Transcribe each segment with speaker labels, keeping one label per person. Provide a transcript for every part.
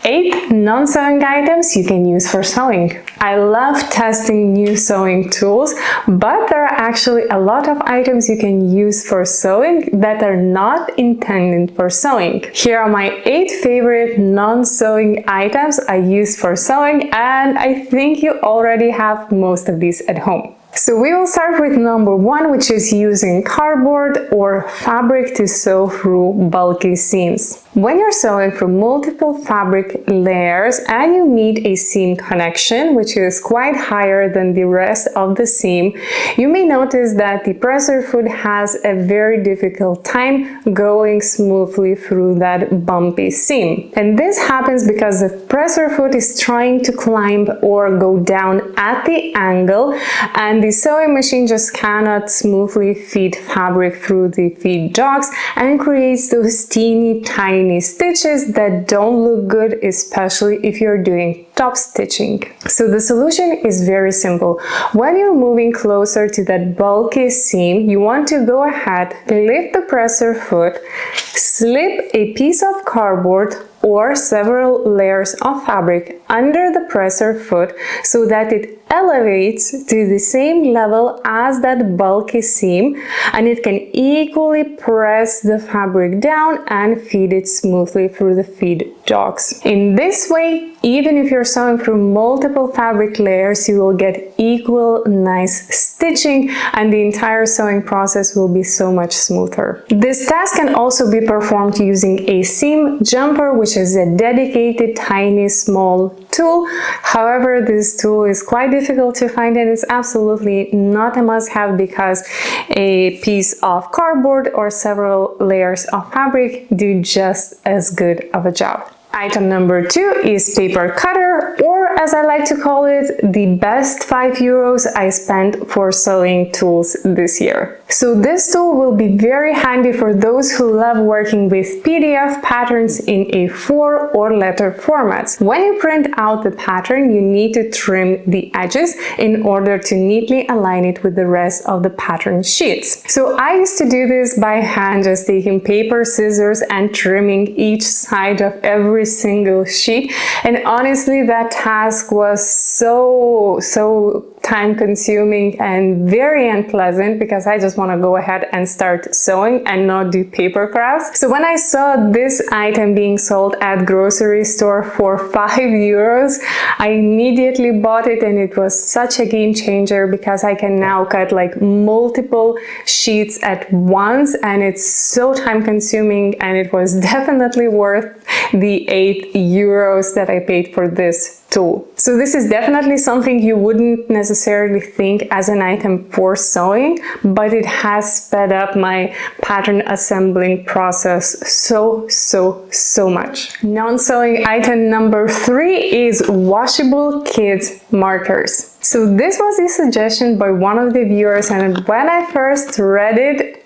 Speaker 1: 8 non-sewing items you can use for sewing. I love testing new sewing tools, but there are actually a lot of items you can use for sewing that are not intended for sewing. Here are my 8 favorite non-sewing items I use for sewing, and I think you already have most of these at home. So we will start with number 1, which is using cardboard or fabric to sew through bulky seams. When you're sewing through multiple fabric layers and you meet a seam connection, which is quite higher than the rest of the seam, you may notice that the presser foot has a very difficult time going smoothly through that bumpy seam. And this happens because the presser foot is trying to climb or go down at the angle, and the sewing machine just cannot smoothly feed fabric through the feed jogs and creates those teeny tiny stitches that don't look good, especially if you're doing top stitching. So the solution is very simple. When you're moving closer to that bulky seam, you want to go ahead, lift the presser foot, slip a piece of cardboard or several layers of fabric under the presser foot so that it elevates to the same level as that bulky seam, and it can equally press the fabric down and feed it smoothly through the feed jogs. In this way, even if you're sewing through multiple fabric layers, you will get equal nice stitching and the entire sewing process will be so much smoother. This task can also be performed using a seam jumper, which is a dedicated tiny small tool. However, this tool is quite difficult to find and it's absolutely not a must-have because a piece of cardboard or several layers of fabric do just as good of a job. Item number 2 is paper cutter, or as I like to call it, the best 5 euros I spent for sewing tools this year. So this tool will be very handy for those who love working with PDF patterns in A4 or letter formats. When you print out the pattern, you need to trim the edges in order to neatly align it with the rest of the pattern sheets. So I used to do this by hand, just taking paper, scissors and trimming each side of every single sheet, and honestly that task was so time consuming and very unpleasant because I just want to go ahead and start sewing and not do paper crafts. So when I saw this item being sold at grocery store for 5 euros, I immediately bought it, and it was such a game changer because I can now cut like multiple sheets at once, and it's so time consuming, and it was definitely worth the 8 euros that I paid for this tool. So this is definitely something you wouldn't necessarily think as an item for sewing, but it has sped up my pattern assembling process so much. Non-sewing item number 3 is washable kids markers. So this was a suggestion by one of the viewers, and when I first read it,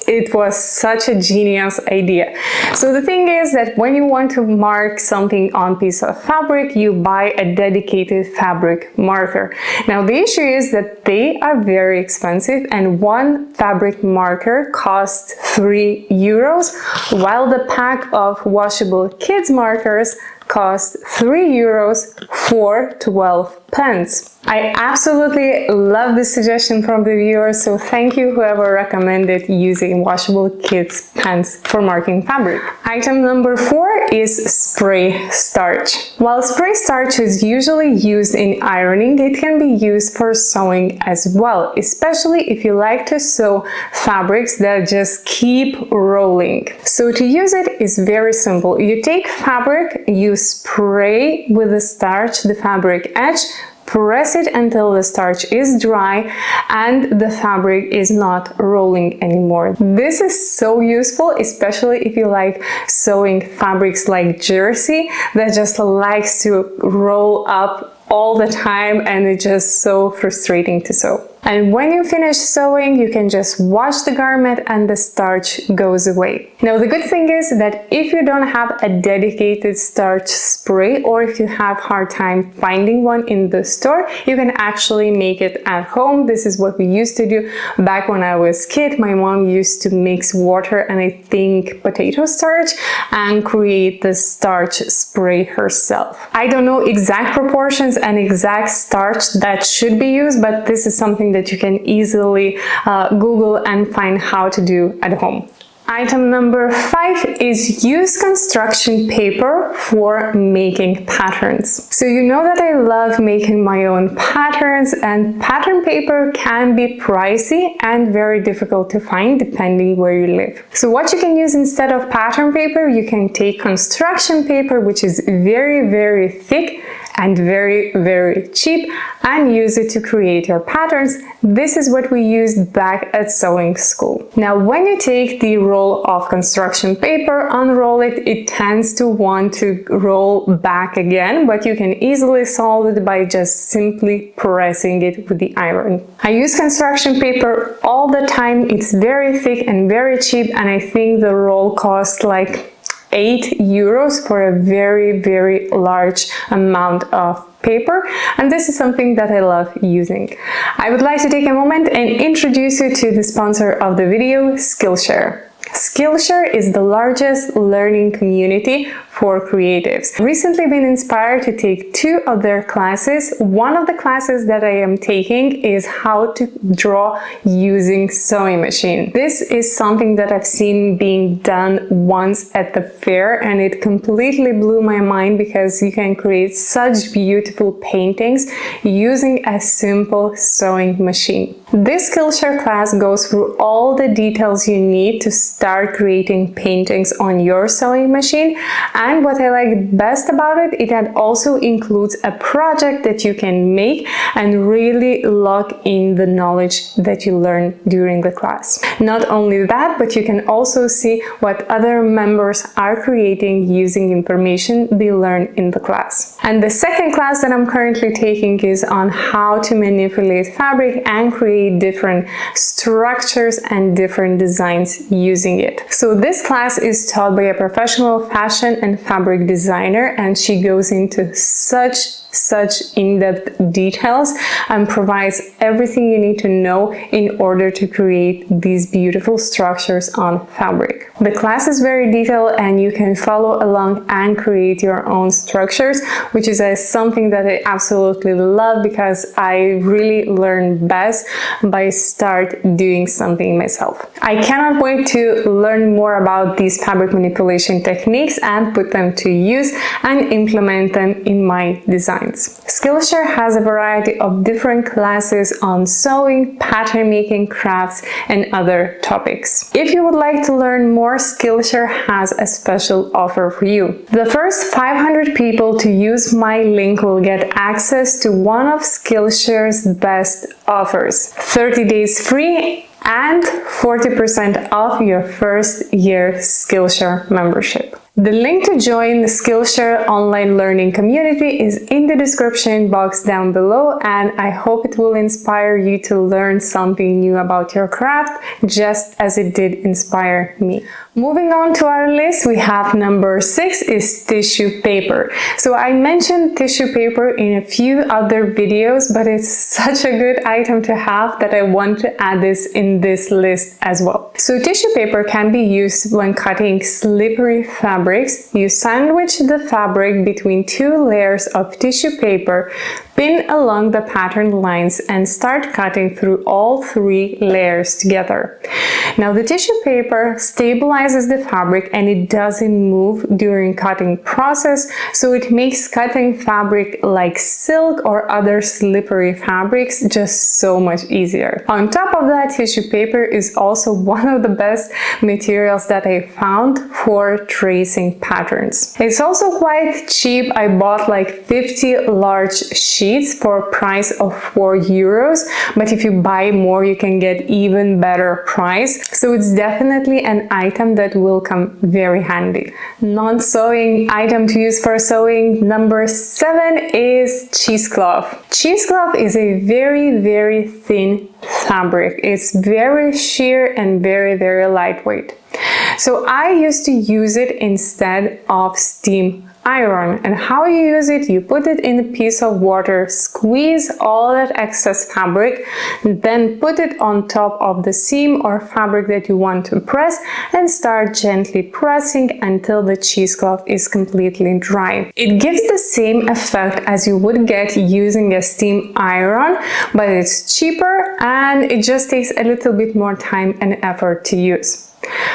Speaker 1: it was such a genius idea. So the thing is that when you want to mark something on piece of fabric, you buy a dedicated fabric marker. Now the issue is that they are very expensive, and one fabric marker costs 3 euros, while the pack of washable kids markers cost 3 euros for 12 pence. I absolutely love this suggestion from the viewers, so thank you whoever recommended using washable kids pens for marking fabric. Item number 4 is spray starch. While spray starch is usually used in ironing, it can be used for sewing as well, especially if you like to sew fabrics that just keep rolling. So to use it is very simple. You take fabric, you spray with the starch the fabric edge, press it until the starch is dry and the fabric is not rolling anymore. This is so useful, especially if you like sewing fabrics like jersey that just likes to roll up all the time, and it's just so frustrating to sew. And when you finish sewing, you can just wash the garment and the starch goes away. Now, the good thing is that if you don't have a dedicated starch spray, or if you have hard time finding one in the store, you can actually make it at home. This is what we used to do back when I was a kid. My mom used to mix water and I think potato starch and create the starch spray herself. I don't know exact proportions and exact starch that should be used, but this is something that you can easily Google and find how to do at home. Item number 5 is use construction paper for making patterns. So you know that I love making my own patterns, and pattern paper can be pricey and very difficult to find depending where you live. So what you can use instead of pattern paper, you can take construction paper, which is very, very thick and very, very cheap, and use it to create your patterns. This is what we used back at sewing school. Now, when you take the roll of construction paper, unroll it, it tends to want to roll back again, but you can easily solve it by just simply pressing it with the iron. I use construction paper all the time. It's very thick and very cheap, and I think the roll costs like 8 euros for a very, very large amount of paper, and this is something that I love using. I would like to take a moment and introduce you to the sponsor of the video, Skillshare. Skillshare is the largest learning community for creatives. I've recently been inspired to take 2 of their classes. One of the classes that I am taking is how to draw using sewing machine. This is something that I've seen being done once at the fair, and it completely blew my mind because you can create such beautiful paintings using a simple sewing machine. This Skillshare class goes through all the details you need to start creating paintings on your sewing machine, and what I like best about it, it also includes a project that you can make and really lock in the knowledge that you learn during the class. Not only that, but you can also see what other members are creating using information they learn in the class. And the second class that I'm currently taking is on how to manipulate fabric and create different structures and different designs using it. So this class is taught by a professional fashion and fabric designer, and she goes into such in-depth details and provides everything you need to know in order to create these beautiful structures on fabric. The class is very detailed and you can follow along and create your own structures, which is something that I absolutely love because I really learn best by start doing something myself. I cannot wait to learn more about these fabric manipulation techniques and put them to use and implement them in my design. Skillshare has a variety of different classes on sewing, pattern making, crafts, and other topics. If you would like to learn more, Skillshare has a special offer for you. The first 500 people to use my link will get access to one of Skillshare's best offers: 30 days free and 40% off your first year Skillshare membership. The link to join the Skillshare online learning community is in the description box down below, and I hope it will inspire you to learn something new about your craft, just as it did inspire me. Moving on to our list, we have number 6 is tissue paper. So I mentioned tissue paper in a few other videos, but it's such a good item to have that I want to add this in this list as well. So tissue paper can be used when cutting slippery fabrics. You sandwich the fabric between 2 layers of tissue paper, pin along the pattern lines, and start cutting through all 3 layers together. Now the tissue paper stabilizes the fabric and it doesn't move during cutting process, so it makes cutting fabric like silk or other slippery fabrics just so much easier. On top of that, tissue paper is also one of the best materials that I found for tracing patterns. It's also quite cheap. I bought like 50 large sheets for a price of 4 euros, but if you buy more you can get even better price. So it's definitely an item item that will come very handy. Non-sewing item to use for sewing number 7 is cheesecloth. Cheesecloth is a very thin fabric. It's very sheer and very lightweight. So I used to use it instead of steam iron. And how you use it, you put it in a piece of water, squeeze all that excess fabric, then put it on top of the seam or fabric that you want to press and start gently pressing until the cheesecloth is completely dry. It gives the same effect as you would get using a steam iron, but it's cheaper and it just takes a little bit more time and effort to use.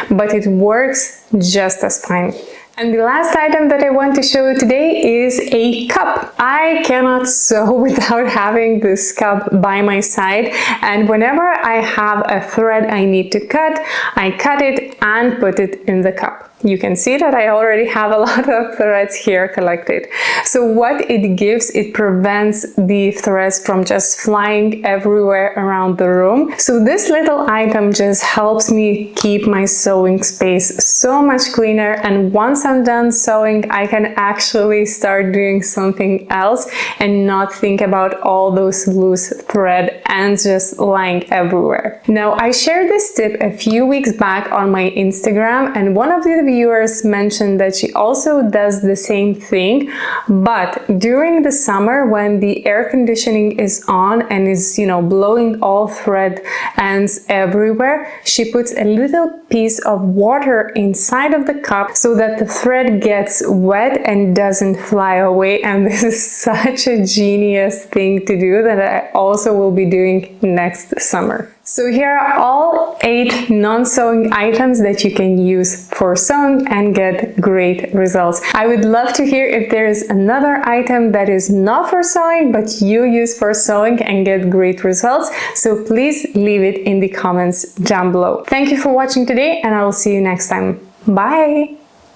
Speaker 1: But it works just as fine. And the last item that I want to show you today is a cup. I cannot sew without having this cup by my side, and whenever I have a thread I need to cut, I cut it and put it in the cup. You can see that I already have a lot of threads here collected. So what it gives, it prevents the threads from just flying everywhere around the room. So this little item just helps me keep my sewing space so much cleaner, and once I'm done sewing, I can actually start doing something else and not think about all those loose thread ends just lying everywhere. Now, I shared this tip a few weeks back on my Instagram, and one of the viewers mentioned that she also does the same thing, but during the summer when the air conditioning is on and is, blowing all thread ends everywhere, she puts a little piece of water inside of the cup so that the thread gets wet and doesn't fly away. And this is such a genius thing to do that I also will be doing next summer. So here are all 8 non-sewing items that you can use for sewing and get great results. I would love to hear if there is another item that is not for sewing but you use for sewing and get great results. So please leave it in the comments down below. Thank you for watching today, and I will see you next time. Bye!